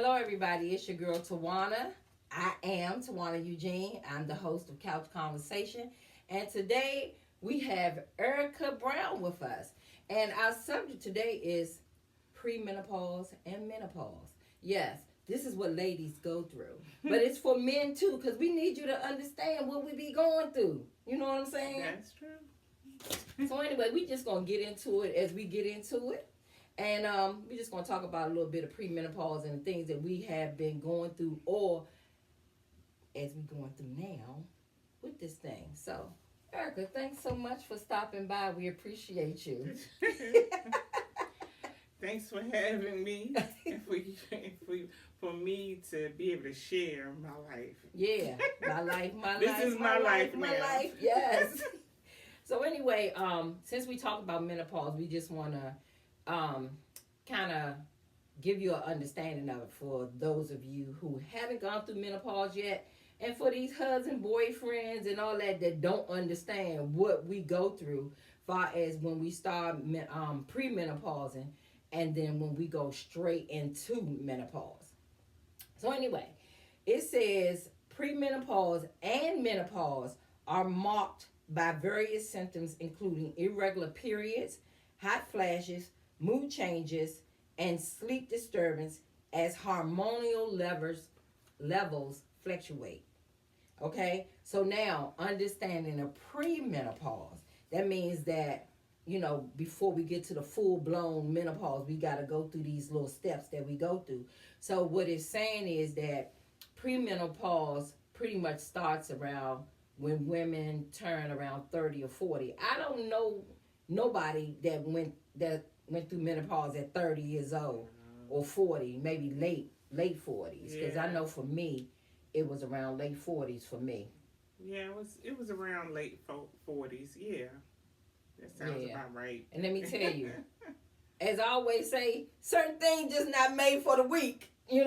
Hello, everybody. It's your girl, Tawana. I am Tawana Eugene. I'm the host of Couch Conversation. And today we have Erika Brown with us. And our subject today is pre-menopause and menopause. Yes, this is what ladies go through. But it's for men too, because we need you to understand what we be going through. You know what I'm saying? That's true. So anyway, we just going to get into it as we get into it. And we're just going to talk about a little bit of premenopause and things that we have been going through or as we're going through now with this thing. So, Erika, thanks so much for stopping by. We appreciate you. Thanks for having me. For me to be able to share my life. Yeah, my life. This is my life now. My life, yes. So anyway, since we talk about menopause, we just want to kind of give you an understanding of it for those of you who haven't gone through menopause yet, and for these husband, boyfriends, and all that don't understand what we go through, far as when we start premenopausing, and then when we go straight into menopause. So anyway, it says premenopause and menopause are marked by various symptoms, including irregular periods, hot flashes, mood changes, and sleep disturbance as hormonal levels fluctuate. Okay? So now, understanding a premenopause, that means that, before we get to the full-blown menopause, we got to go through these little steps that we go through. So what it's saying is that premenopause pretty much starts around when women turn around 30 or 40. I don't know nobody that went through menopause at 30 years old or 40, maybe late 40s. Because I know for me, it was around late 40s for me. Yeah, it was around late 40s. Yeah, that sounds about right. And let me tell you, as I always say, certain things just not made for the weak. You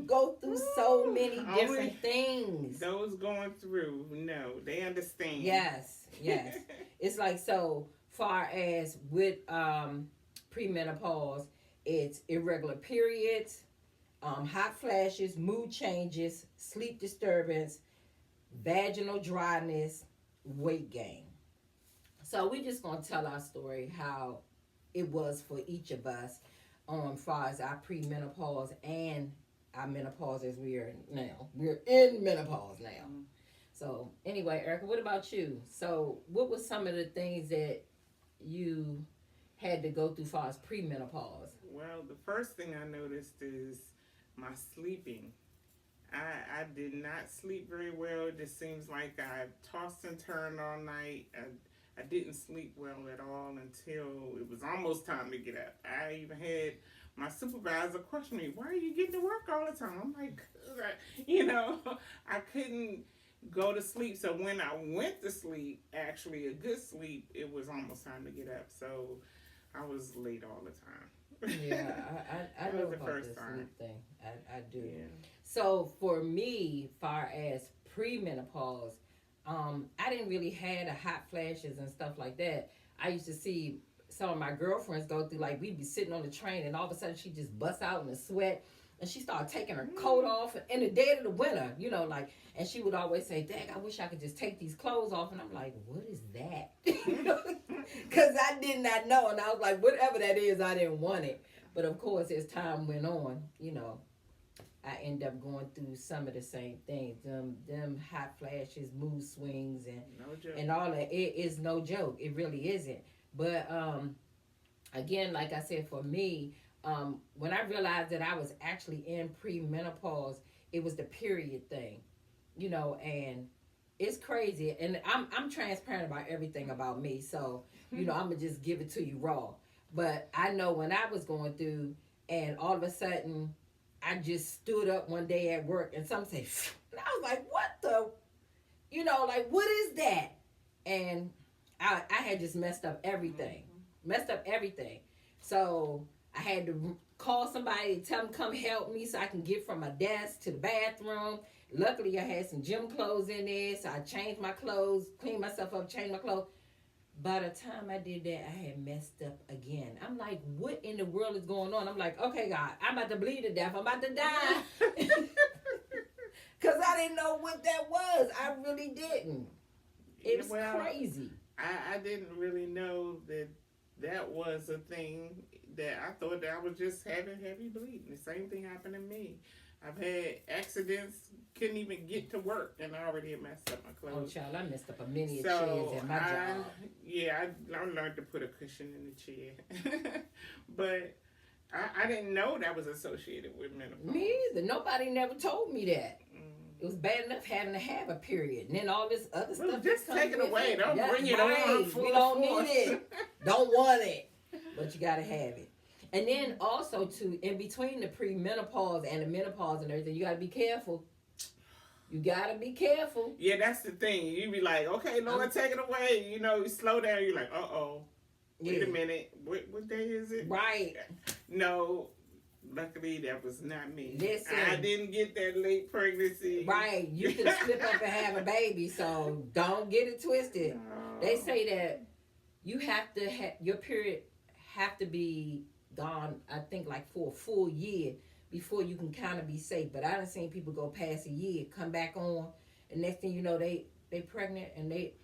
go through so many different things. Those going through, no, they understand. Yes. It's like so far as with premenopause, it's irregular periods, hot flashes, mood changes, sleep disturbance, vaginal dryness, weight gain. So we're just going to tell our story how it was for each of us as far as our premenopause and our menopause as we are now. We're in menopause now. Mm-hmm. So anyway, Erika, what about you? So what were some of the things that you had to go through as far as premenopause? Well, the first thing I noticed is my sleeping. I did not sleep very well. It just seems like I tossed and turned all night. I didn't sleep well at all until it was almost time to get up. I even had my supervisor question me, why are you getting to work all the time? I'm like, I couldn't go to sleep. So when I went to sleep, actually a good sleep, it was almost time to get up. So I was late all the time. Yeah, I know about the sleep thing. I do. Yeah. So for me, far as premenopause, I didn't really have the hot flashes and stuff like that. I used to see some of my girlfriends go through, like, we'd be sitting on the train and all of a sudden she just busts out in a sweat and she started taking her coat off in the dead of the winter, and she would always say, Dang, I wish I could just take these clothes off. And I'm like, what is that? Because I did not know. And I was like, whatever that is, I didn't want it. But of course, as time went on, I end up going through some of the same things. Them hot flashes, mood swings, and all that. It is no joke. It really isn't. But again, like I said, for me, when I realized that I was actually in premenopause, it was the period thing, and it's crazy. And I'm transparent about everything about me, so I'm gonna just give it to you raw. But I know when I was going through, and all of a sudden, I just stood up one day at work and some say, and I was like, what the, what is that? And I had just messed up everything. So I had to call somebody to tell them come help me so I can get from my desk to the bathroom. Luckily, I had some gym clothes in there, so I changed my clothes, cleaned myself up, changed my clothes. By the time I did that, I had messed up again. I'm like, what in the world is going on? I'm like, okay, God, I'm about to bleed to death. I'm about to die. Because I didn't know what that was. I really didn't. It was crazy. I didn't really know that was a thing. That I thought that I was just having heavy bleeding. The same thing happened to me. I've had accidents, couldn't even get to work, and I already had messed up my clothes. Oh, child, I messed up a many chairs at my job. Yeah, I learned to put a cushion in the chair. But I didn't know that was associated with menopause. Me either. Nobody never told me that. It was bad enough having to have a period, and then all this other stuff. Just take it away. Don't bring it on. We don't need it. Don't want it. But you gotta have it. And then also too, in between the pre-menopause and the menopause and everything, you gotta be careful. You gotta be careful. Yeah, that's the thing. You be like, okay, Lord, take it away. You know, you slow down. You're like, wait a minute. What day is it? Right. No. Luckily, that was not me. Listen, I didn't get that late pregnancy. Right. You can slip up and have a baby, so don't get it twisted. No. They say that you have to have your period have to be gone, I think, like for a full year before you can kind of be safe. But I done seen people go past a year, come back on, and next thing you know, they pregnant and they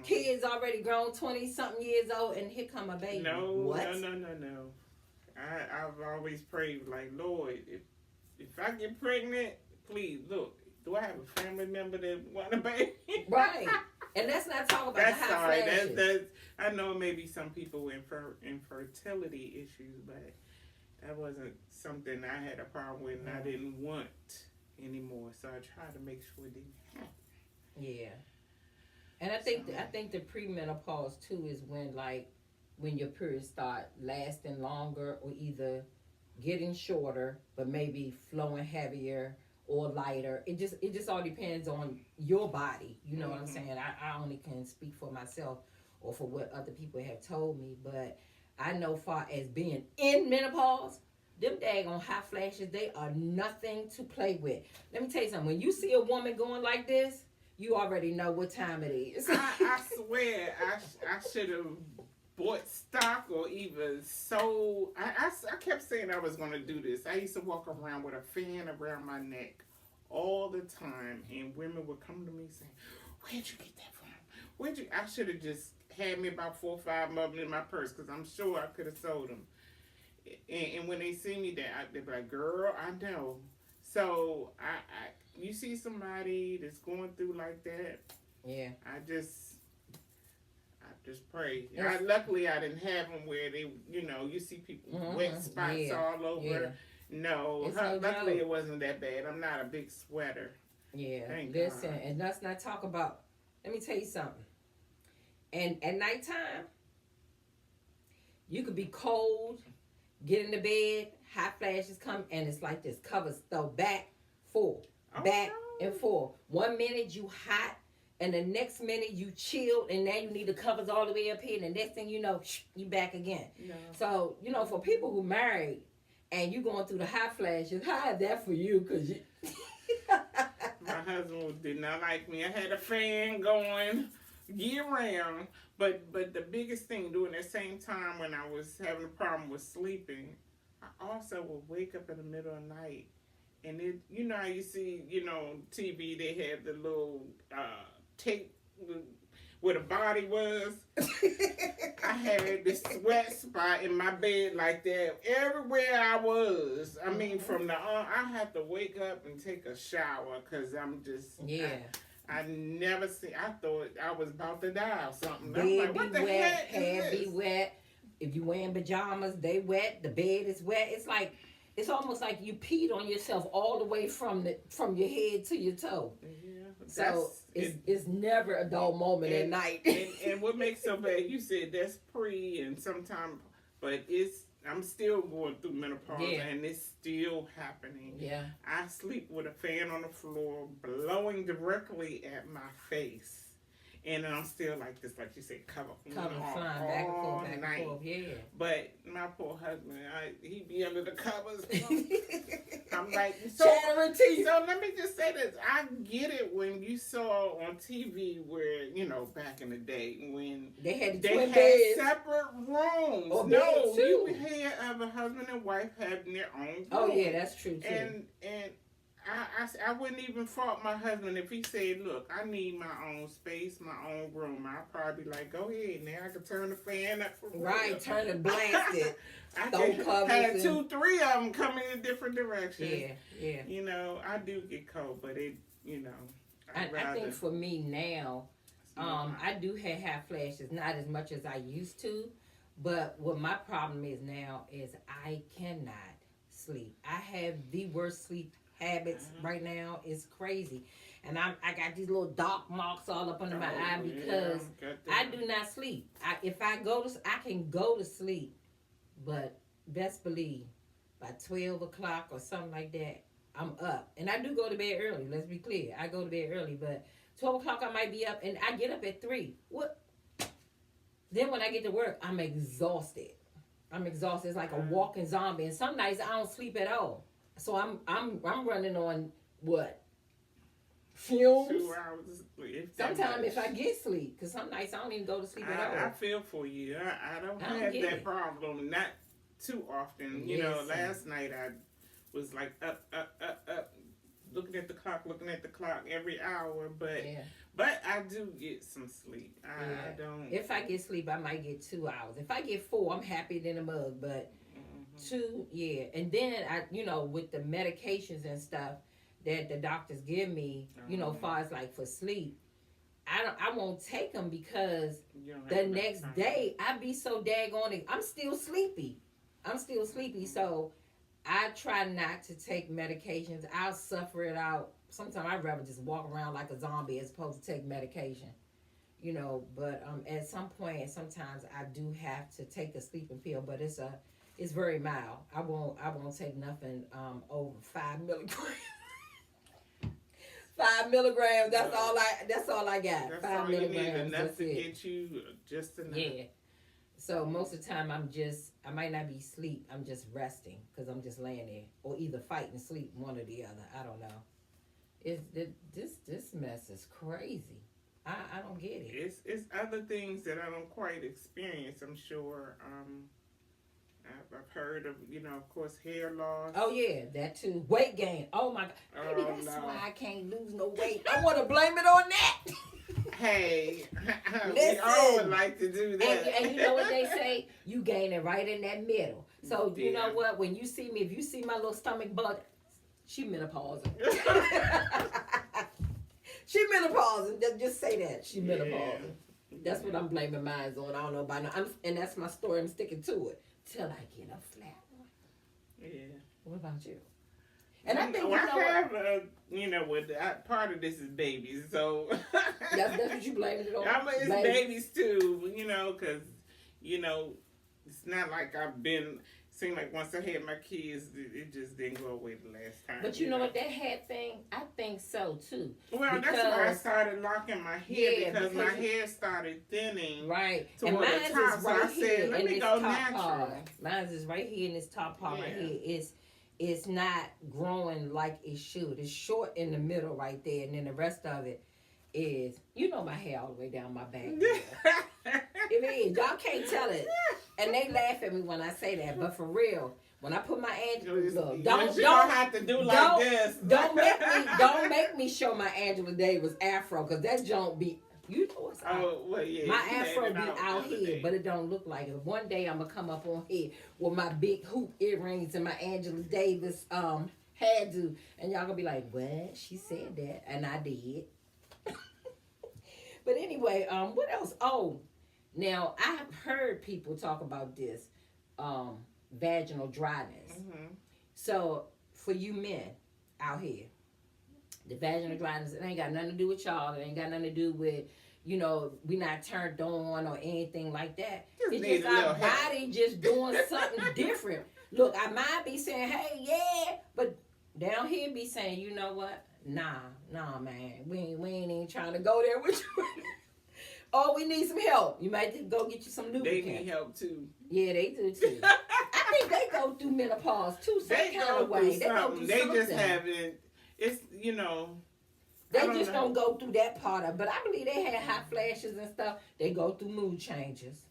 kids already grown, 20-something years old, and here come a baby. No. I've always prayed, like, Lord, if I get pregnant, please, look, do I have a family member that want a baby? Right. And let's not talk about the hot flashes. That's I know maybe some people with infertility issues, but that wasn't something I had a problem with and I didn't want anymore. So I tried to make sure it didn't happen. Yeah. And I think the premenopause too is when your periods start lasting longer or either getting shorter but maybe flowing heavier or lighter. It just all depends on your body. You know what I'm saying? I only can speak for myself or for what other people have told me, but I know far as being in menopause, them daggone hot flashes, they are nothing to play with. Let me tell you something. When you see a woman going like this, you already know what time it is. I swear I should have bought stock or even sold. I kept saying I was going to do this. I used to walk around with a fan around my neck all the time, and women would come to me saying, "Where'd you get that from? I should have just had me about 4 or 5 of them in my purse because I'm sure I could have sold them." And when they see me there, they're like, "Girl, I know." So you see somebody that's going through like that, yeah. I just pray. Luckily, I didn't have them where they, you see people wet spots all over. Yeah. No, luckily it wasn't that bad. I'm not a big sweater. Yeah. Listen, and let's not talk about. Let me tell you something. And at nighttime, you could be cold, get in the bed, hot flashes come, and it's like this covers throw back, forth, back and forth. 1 minute you hot. And the next minute you chilled, and now you need the covers all the way up here. And the next thing you know, you back again. No. So, for people who married and you going through the hot flashes, how is that for you? Because you... My husband did not like me. I had a fan going year round. But the biggest thing, during that same time when I was having a problem with sleeping, I also would wake up in the middle of the night. And it, how you see, TV, they have the little... tape where the body was. I had this sweat spot in my bed like that everywhere I was. I mean, from the on, I have to wake up and take a shower because I'm just I never see. I thought I was about to die or something. Bed I'm like, what the wet, heck hair is this? be wet. If you wearing pajamas, they wet. The bed is wet. It's like it's almost like you peed on yourself all the way from your head to your toe. Yeah. So it's never a dull moment at night. and what makes so bad, you said that's pre and sometime, but I'm still going through menopause and it's still happening. Yeah. I sleep with a fan on the floor blowing directly at my face. And I'm still like this, like you said, cover flying back and forth, Yeah. But my poor husband, he be under the covers. I'm like, chattering teeth. So let me just say this. I get it when you saw on TV where, back in the day when they had separate rooms. Or no, too. you had a husband and wife having their own room. Oh yeah, that's true too. And I wouldn't even fault my husband if he said, look, I need my own space, my own room. I'd probably be like, go ahead, now I can turn the fan up for real. Right, turn it blasted. I had 2-3 of them coming in different directions. Yeah. I do get cold, but it, I think for me now, I do have flashes, not as much as I used to, but what my problem is now is I cannot sleep. I have the worst sleep habits right now. It's crazy. And I got these little dark marks all up under my eye because I do not sleep. I can go to sleep, but best believe by 12 o'clock or something like that, I'm up. And I do go to bed early, let's be clear. I go to bed early, but 12 o'clock I might be up, and I get up at 3. What? Then when I get to work, I'm exhausted. It's like a walking zombie. And some nights I don't sleep at all. So I'm running on what? Fumes? 2 hours of sleep. Sometimes if I get sleep, because some nights I don't even go to sleep at all. I feel for you. I don't have that problem. Not too often. Last night I was like up, looking at the clock every hour. But I do get some sleep. I don't. If I get sleep, I might get 2 hours. If I get 4, I'm happy than a mug. But 2, yeah. And then with the medications and stuff that the doctors give me, as far as like for sleep, I won't take them because the next day I be so daggone. I'm still sleepy. So I try not to take medications. I'll suffer it out. Sometimes I'd rather just walk around like a zombie as opposed to take medication. But at some point, sometimes I do have to take a sleeping pill, but it's very mild. I won't take nothing over 5 milligrams. 5 milligrams. That's all I got. That's 5 all milligrams. You need, enough that's to it. Get you just enough. Yeah. So most of the time I might not be asleep. I'm just resting because I'm just laying there, or either fighting sleep, one or the other. I don't know. This mess is crazy. I don't get it. It's other things that I don't quite experience. I'm sure. I've heard of, of course, hair loss. Oh yeah, that too. Weight gain. Oh my God. Maybe that's why I can't lose no weight. I want to blame it on that. Hey, we all would like to do that. And you know what they say? You gain it right in that middle. So you know what? When you see me, if you see my little stomach bug, she menopausing. She menopausing. Just say that. She menopausing. That's what I'm blaming mine on. I don't know about now. And that's my story. I'm sticking to it till I get a flat one. Yeah. What about you? And I think part of this is babies, so that's what you blaming it on. It's babies too, because it's not like I've been. Seemed like once I had my kids, it just didn't go away the last time. But you know what, that head thing, I think so too. Well, that's why I started locking my hair because my hair started thinning. Right. And mine is right so I said, let me go natural. Mine is right here in this top part right here. It's not growing like it should. It's short in the middle right there, and then the rest of it is, my hair all the way down my back. It is. Y'all can't tell it. And they laugh at me when I say that, but for real, when I put my Angela, don't have to do like this. Don't make me show my Angela Davis afro, because that don't be. You know what's out. Oh, well, yeah. My afro be out here, but it don't look like it. One day I'm gonna come up on here with my big hoop earrings and my Angela Davis hairdo, and y'all gonna be like, "What? She said that," and I did. But anyway, what else? Oh, now I have heard people talk about this vaginal dryness. Mm-hmm. So for you men out here, the vaginal dryness, it ain't got nothing to do with y'all. It ain't got nothing to do with, we not turned on or anything like that. It's just our body just doing something different. Look, I might be saying, hey, yeah, but down here be saying, you know what? Nah, man. We ain't even trying to go there with you. Oh, we need some help. You might just go get you some lubricant. They need help too. Yeah, they do too. I think they go through menopause too, some kind of way. They go through They something. just haven't. It's They just don't go through that part of it. But I believe they had hot flashes and stuff. They go through mood changes.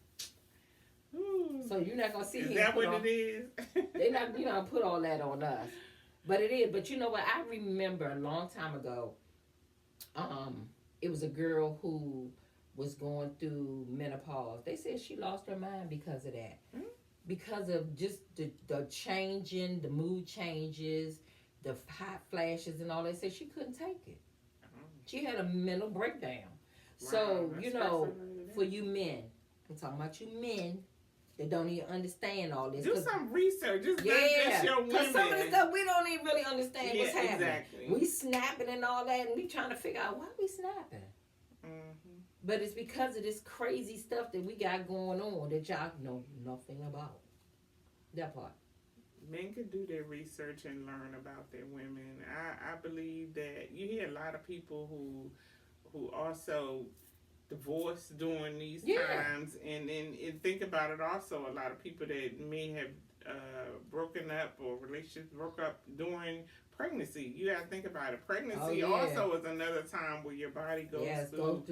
So you're not gonna see. Is that what it is? They're not put all that on us. But it is. But you know what? I remember a long time ago. It was a girl who was going through menopause. They said she lost her mind because of that. Mm-hmm. Because of just the changing, the mood changes, the hot flashes and all that. They said she couldn't take it. She had a mental breakdown. Wow, so, for you men, I'm talking about you men that don't even understand all this. Do some research. Just your women. Because some of the stuff we don't even really understand what's happening. Exactly. We snapping and all that, and we trying to figure out why we snapping. Mm-hmm. But it's because of this crazy stuff that we got going on that y'all know nothing about. That part. Men can do their research and learn about their women. I believe that you hear a lot of people who also divorced during these times, and think about it also, a lot of people that may have broken up or relationships broke up during pregnancy. You got to think about it. Pregnancy also is another time where your body goes through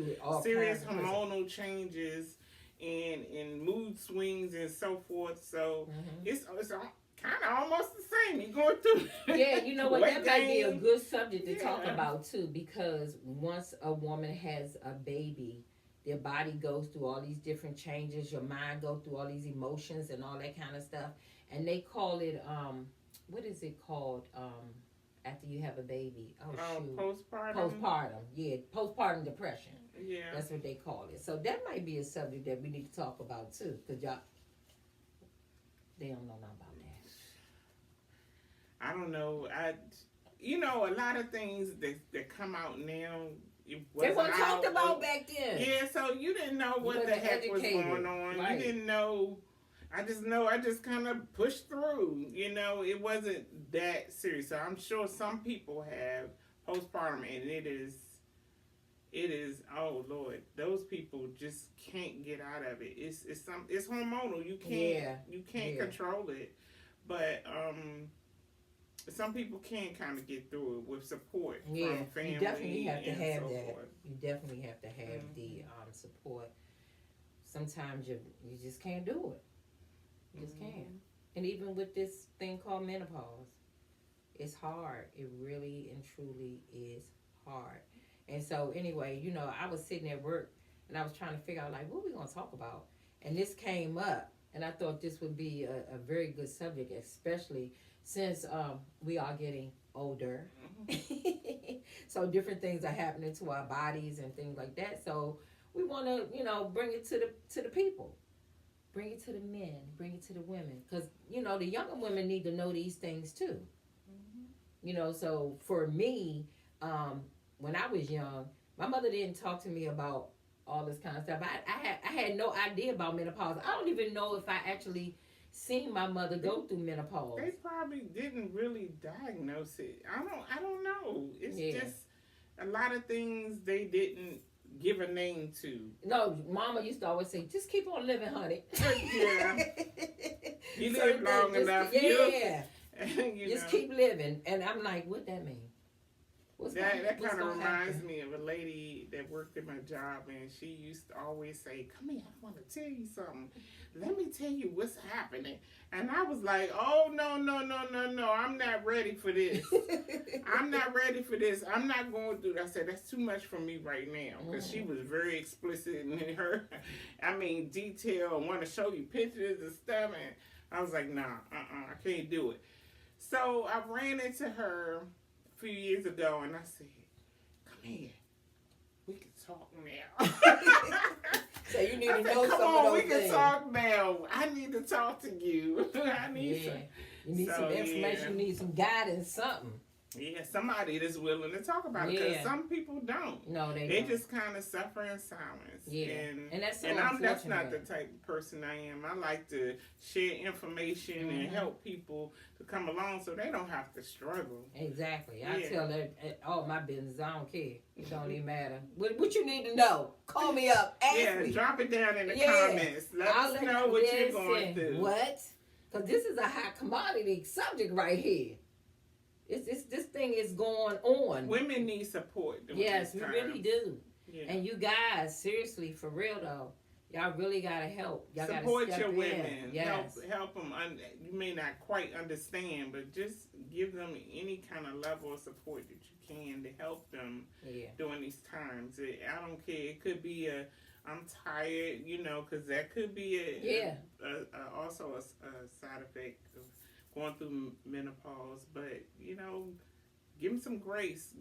serious hormonal changes and mood swings and so forth. So it's kind of almost the same. You're going through. Yeah, you know what? That might be a good subject to talk about too, because once a woman has a baby, their body goes through all these different changes. Your mind goes through all these emotions and all that kind of stuff. And they call it what is it called? After you have a baby. Postpartum. Postpartum. Yeah, postpartum depression. Yeah. That's what they call it. So that might be a subject that we need to talk about too, because they don't know nothing about that. I don't know. A lot of things that come out now. They weren't talked about back then. Yeah, so you didn't know what the heck was going on. Right. You didn't know. I just kind of pushed through. It wasn't that serious. So I'm sure some people have postpartum, and it is. Oh Lord, those people just can't get out of it. It's hormonal. You can't control it, but some people can kind of get through it with support from family. You definitely have to have that. Forth. You definitely have to have the support. Sometimes you just can't do it. You just can't. And even with this thing called menopause, it's hard. It really and truly is hard. And so anyway, I was sitting at work and I was trying to figure out what we going to talk about. And this came up, and I thought this would be a very good subject, especially since we are getting older. So different things are happening to our bodies and things like that. So we want to, bring it to the people. Bring it to the men, bring it to the women. Because, the younger women need to know these things too. So for me, when I was young, my mother didn't talk to me about all this kind of stuff. I had no idea about menopause. I don't even know if I actually seen my mother go through menopause. They probably didn't really diagnose it. I don't know. It's just a lot of things they didn't give a name to. No, Mama used to always say, just keep on living, honey. Yeah. You live long enough. Yeah. Just keep living. And I'm like, what that mean? That kind of reminds me of a lady that worked at my job, and she used to always say, come here, I want to tell you something. Let me tell you what's happening. And I was like, oh, no, I'm not ready for this. I'm not ready for this. I'm not going through that. I said, that's too much for me right now, because she was very explicit in her, detail, and want to show you pictures and stuff. And I was like, nah, I can't do it. So I ran into her a few years ago, and I said, come here, we can talk now. So you need to know some of those things. Come on, we can talk now. I need to talk to you. You need some information. You need some guidance, something. Yeah, somebody that's willing to talk about it, because some people don't. No, they They don't. just kind of suffer in silence. Yeah, and that's so that's not the type of person I am. I like to share information and help people to come along so they don't have to struggle. Exactly. I tell that all my business. I don't care. It don't even matter. What you need to know? Call me up. Ask me. Drop it down in the comments. Let us know what you're going through. What? Because this is a high commodity subject right here. This thing is going on. Women need support. Yes, we really do. Yeah. And you guys, seriously, for real though, y'all really gotta help. Y'all support gotta your step women. in. Yes. Help them. You may not quite understand, but just give them any kind of level of support that you can to help them during these times. I don't care. It could be I'm tired, because that could be also a side effect of going through menopause. But give them some grace.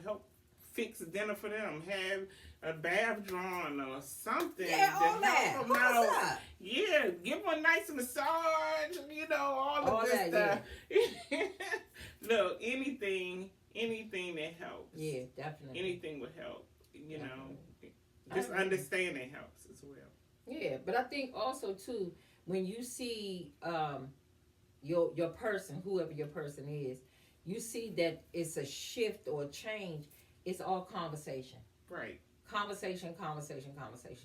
Help fix dinner for them. Have a bath drawn or something. Yeah, all that. Help them out. Yeah, give them a nice massage. All of this stuff. Yeah. Look, anything that helps. Yeah, definitely. Anything would help. Just understanding helps as well. Yeah, but I think also too, when you see your person, whoever your person is, you see that it's a shift or a change. It's all conversation. Right. Conversation.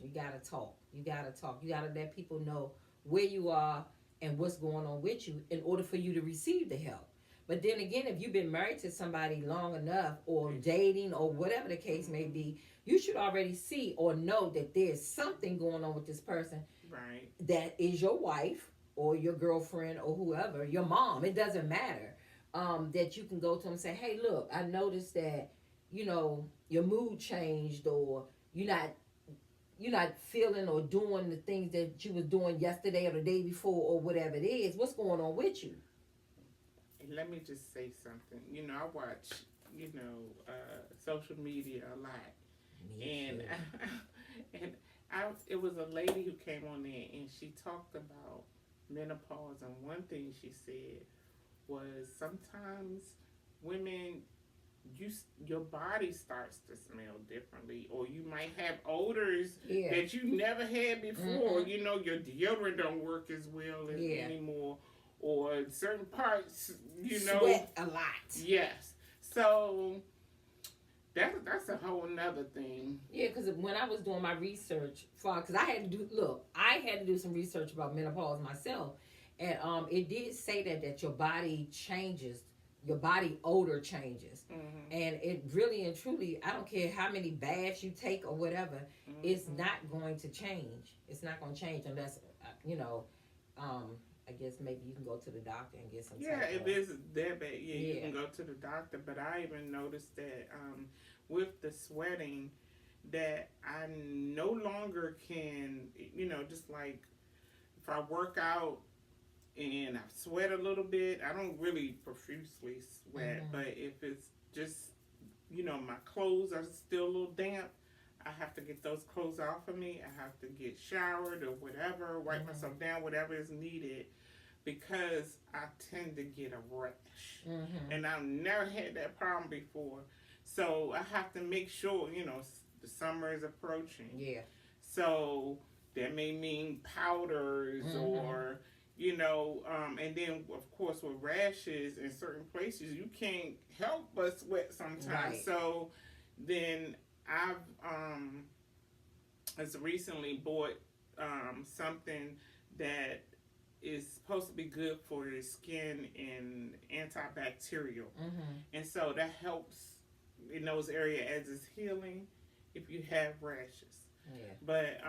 You gotta talk. You gotta let people know where you are and what's going on with you in order for you to receive the help. But then again, if you've been married to somebody long enough or dating or whatever the case may be, you should already see or know that there's something going on with this person. Right. That is your wife or your girlfriend or whoever, your mom, it doesn't matter. That you can go to them and say, hey, look, I noticed that, your mood changed, or you're not feeling or doing the things that you was doing yesterday or the day before or whatever it is. What's going on with you? And let me just say something. I watch, social media a lot. It was a lady who came on there and she talked about menopause, and one thing she said was sometimes women, your body starts to smell differently, or you might have odors that you never had before. Your deodorant don't work as well anymore, or certain parts, sweat a lot. Yes. So that's a whole nother thing. Yeah, because when I was doing my research, because I had to do some research about menopause myself, and it did say that your body changes, your body odor changes, and it really and truly, I don't care how many baths you take or whatever, it's not going to change. It's not going to change unless I guess maybe you can go to the doctor and get some. Yeah, if it's that bad, you can go to the doctor. But I even noticed that with the sweating, that I no longer can, just like if I work out and I sweat a little bit, I don't really profusely sweat. But if it's just, my clothes are still a little damp, I have to get those clothes off of me. I have to get showered or whatever, wipe myself down, whatever is needed, because I tend to get a rash. And I've never had that problem before. So I have to make sure, the summer is approaching. Yeah. So that may mean powders or, and then, of course, with rashes in certain places, you can't help but sweat sometimes. Right. So then I've as recently bought something that is supposed to be good for your skin and antibacterial. And so that helps in those areas as it's healing if you have rashes. Yeah. But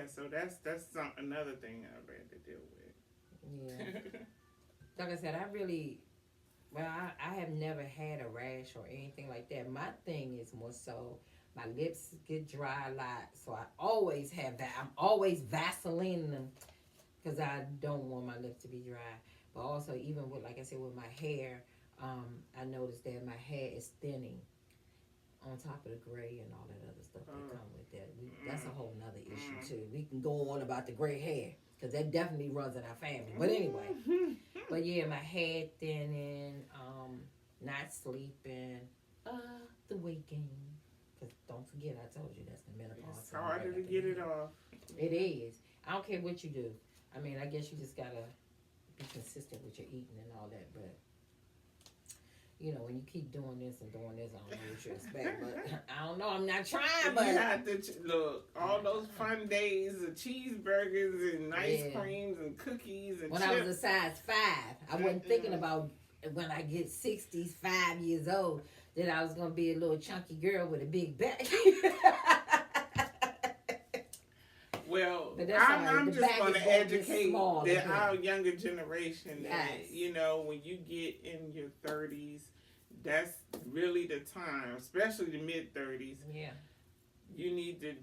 so that's another thing I've had to deal with. Yeah. Like I said, I have never had a rash or anything like that. My thing is more so my lips get dry a lot, so I always have that. I'm always Vaselining them because I don't want my lips to be dry. But also, even with, like I said, with my hair, I noticed that my hair is thinning on top of the gray and all that other stuff that come with that. That's a whole nother issue too. We can go on about the gray hair because that definitely runs in our family. But anyway, but yeah, my hair thinning, not sleeping, the weight gain. Because don't forget, I told you that's the menopause. It's harder to get it off. It is. I don't care what you do. I mean, I guess you just gotta be consistent with your eating and all that. But you know, when you keep doing this and doing this, I don't know what you expect. But I don't know. I'm not trying. But you have to look all those fun days of cheeseburgers and ice creams and cookies and when chips. I was a size 5, I wasn't thinking about when I get 65 years old that I was gonna be a little chunky girl with a big back. Well, I'm right. just going to educate our younger generation yes. that, you know, when you get in your 30s, that's really the time, especially the mid-30s. Yeah. You need to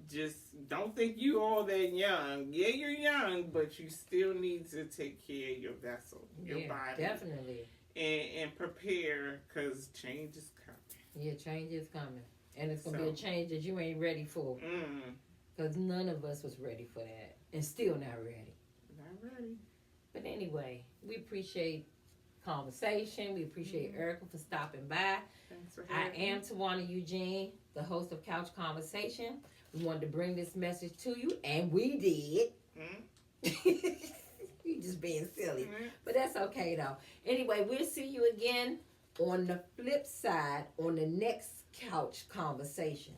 just, don't think you all that young. Yeah, you're young, but you still need to take care of your vessel, your body. Definitely. And prepare, because change is coming. Yeah, change is coming. And it's going to be a change that you ain't ready for. Because none of us was ready for that. And still not ready. Not ready. But anyway, we appreciate ConverSaytion. We appreciate Erika for stopping by. Thanks for having me. I am Tawana Eugene, the host of Couch ConverSaytion. We wanted to bring this message to you, and we did. You just being silly. But that's okay, though. Anyway, we'll see you again on the flip side on the next Couch ConverSaytion.